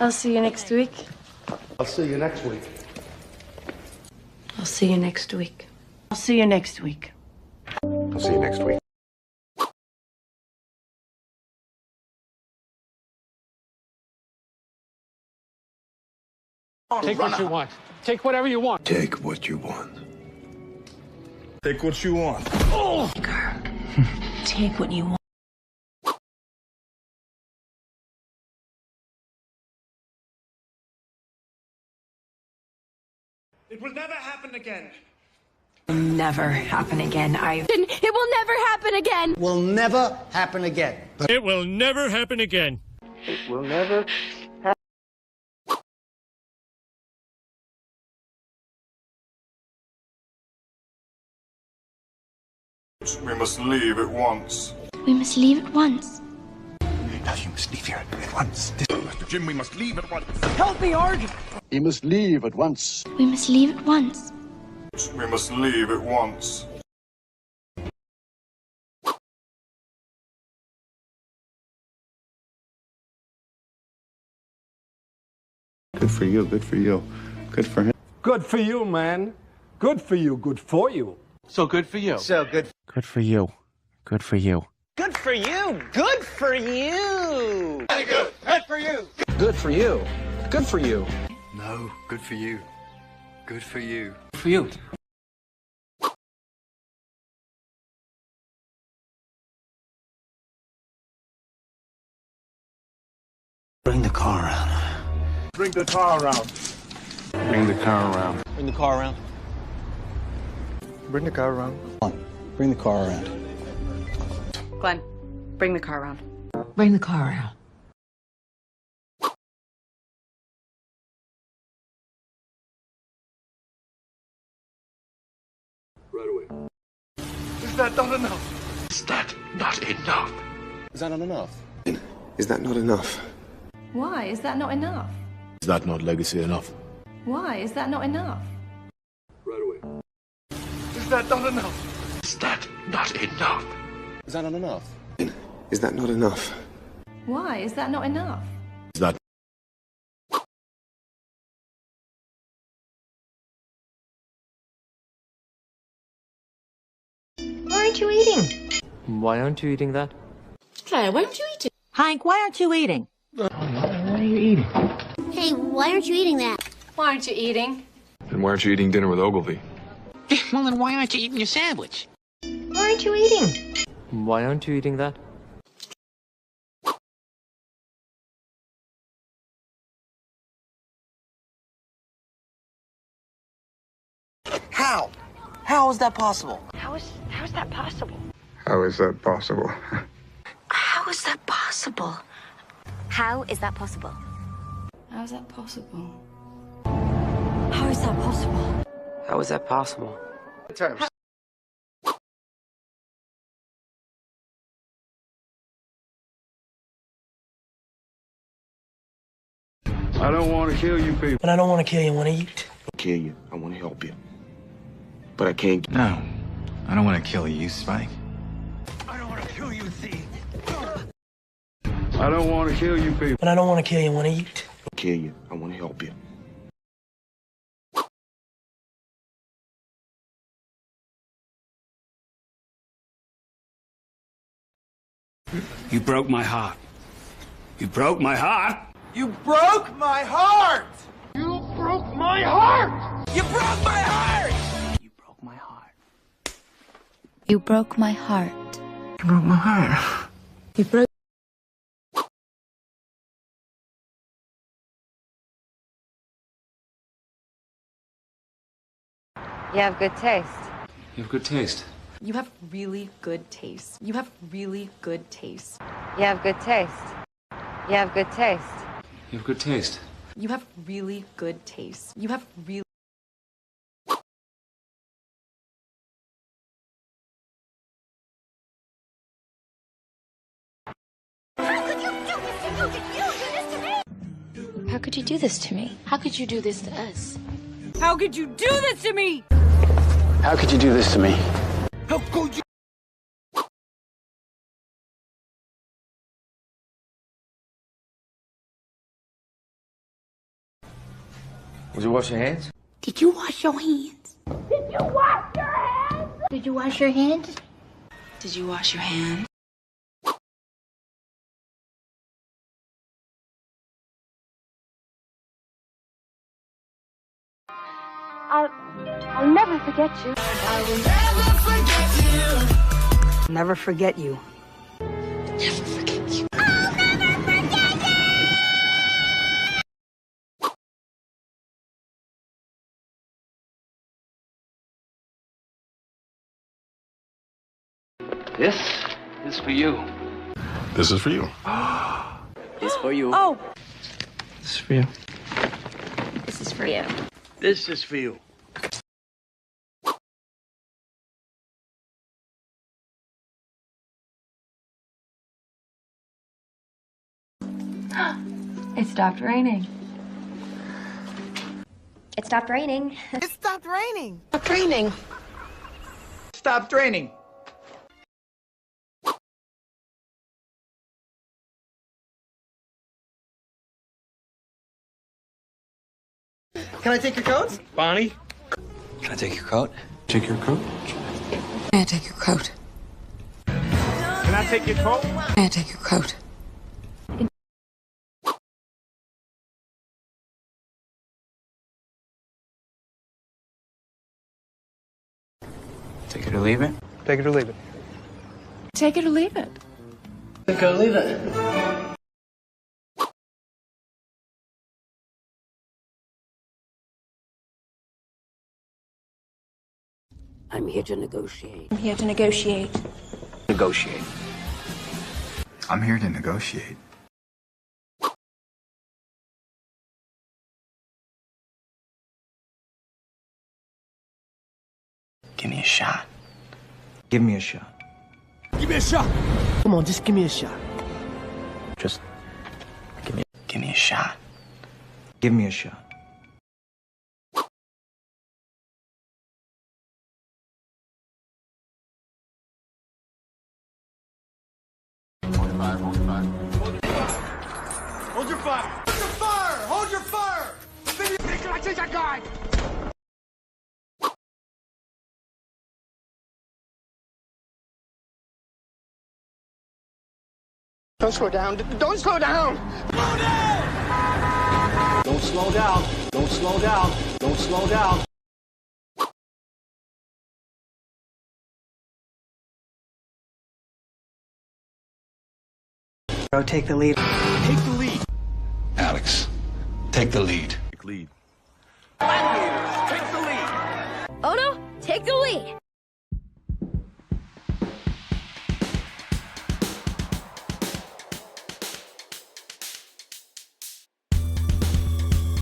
I'll see you next week. I'll see you next week. I'll see you next week. I'll see you next week. I'll see you next week. Take what you want. Take whatever you want. Take what you want. Take what you want. Take what you want. It will never happen again. Never happen again. It will never happen again. Will never happen again. It will never happen again. It will never. We must leave at once. We must leave at once. Now you must leave here at once. Mr. Jim, we must leave at once. You must leave at once. We must leave at once. We must leave at once. Good for you. Good for you. Good for him. Good for you, man. Good for you. Good for you. So good for you. So good. Good for you. Good for you. Good for you. Good for you. Very good. Good for you. Good for you. Good for you. No, good for you. Good for you. For you. Bring the car around. Bring the car around. Bring the car around. Bring the car around. Bring the car around. Bring the car around. Glenn, bring the car around. Bring the car around. Right away. Is that not enough? Is that not enough? Is that not enough? Is that not enough? Why is that not enough? Is that not legacy enough? Why is that not enough? Right away. Is that not enough? Is that not enough? Is that not enough? Is that not enough? Why is that not enough? Is that Why aren't you eating? Why aren't you eating that? Claire, why aren't you eating? Hank, why aren't you eating? Hey, why aren't you eating that? Why aren't you eating? Then why aren't you eating dinner with Ogilvy? Well, then why aren't you eating your sandwich? Why aren't you eating? Why aren't you eating that? How? How is that possible? How is that possible? How is that possible? How is that possible? How is that possible? How is that possible? How is that possible? How is that possible? Terms. I don't want to kill you people. But I don't want to kill you. I want to eat. kill you? I want to help you. But I can't. No, I don't want to kill you, Spike. I don't want to kill you, thief. I don't want to kill you people. But I don't want to kill you. I want to eat. Kill you. I want to help you. You broke my heart. You broke my heart. You broke my heart! You broke my heart! You broke my heart! You broke my heart. You broke my heart. You broke my heart. You broke. You have good taste. You have good taste. You have really good taste. You have really good taste. You have good taste. You have good taste. You have good taste. You have really good taste. You have really. How could you do this to me? How could you do this to us? How could you do this to me? How could you do this to me? How could you? Did you wash your hands? Did you wash your hands? Did you wash your hands? Did you wash your hands? Did you wash your hands? I'll never forget you. I will never forget you. Never forget you. Never forget you. This is for you. This is for you. It's for you. Oh, This is for you. this is for you. This is for you. It stopped raining. It stopped raining. It stopped raining. Stop raining. Stop raining. Can I take your coat? Bonnie? Can I take your coat? Take your coat? May I take your coat? Can I take your coat? May I take your coat? Take it or leave it? Take it or leave it. Take it or leave it. Take it or leave it. I'm here to negotiate. I'm here to negotiate. Negotiate. I'm here to negotiate. Give me a shot. Give me a shot. Give me a shot. Come on, just give me a shot. Just give me a shot. Give me a shot. Hold your fire. Hold your fire. Hold your fire. Can I take that guy? Don't slow down. Don't slow down. Don't slow down. Don't slow down. Don't slow down. Bro, take the lead. Take the lead. Alex, take the lead. Lead. Oh no, take the lead.